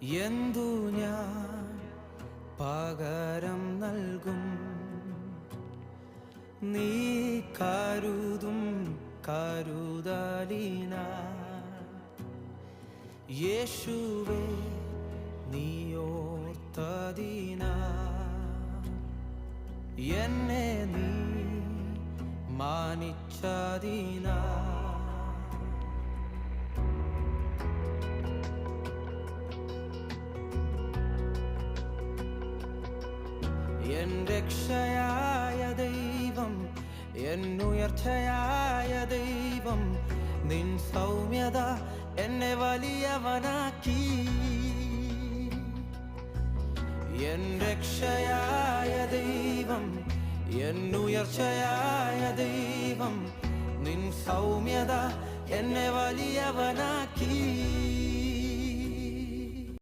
എന്തു ഞാൻ പകരം നൽകും? നീ കരുതും കരുതലിന യേശുവേ നീ ഓർത്തതിന എന്നെ നീ മാനിച്ചതിന എൻ രക്ഷയായ ദൈവം, എന്നുയർച്ചയായ ദൈവം, നിൻ സൗമ്യത എന്നെ വലിയവനാക്കി. എൻ രക്ഷയായ ദൈവം, എന്നുയർച്ചയായ ദൈവം, നിൻ സൗമ്യത എന്നെ വലിയവനാക്കി.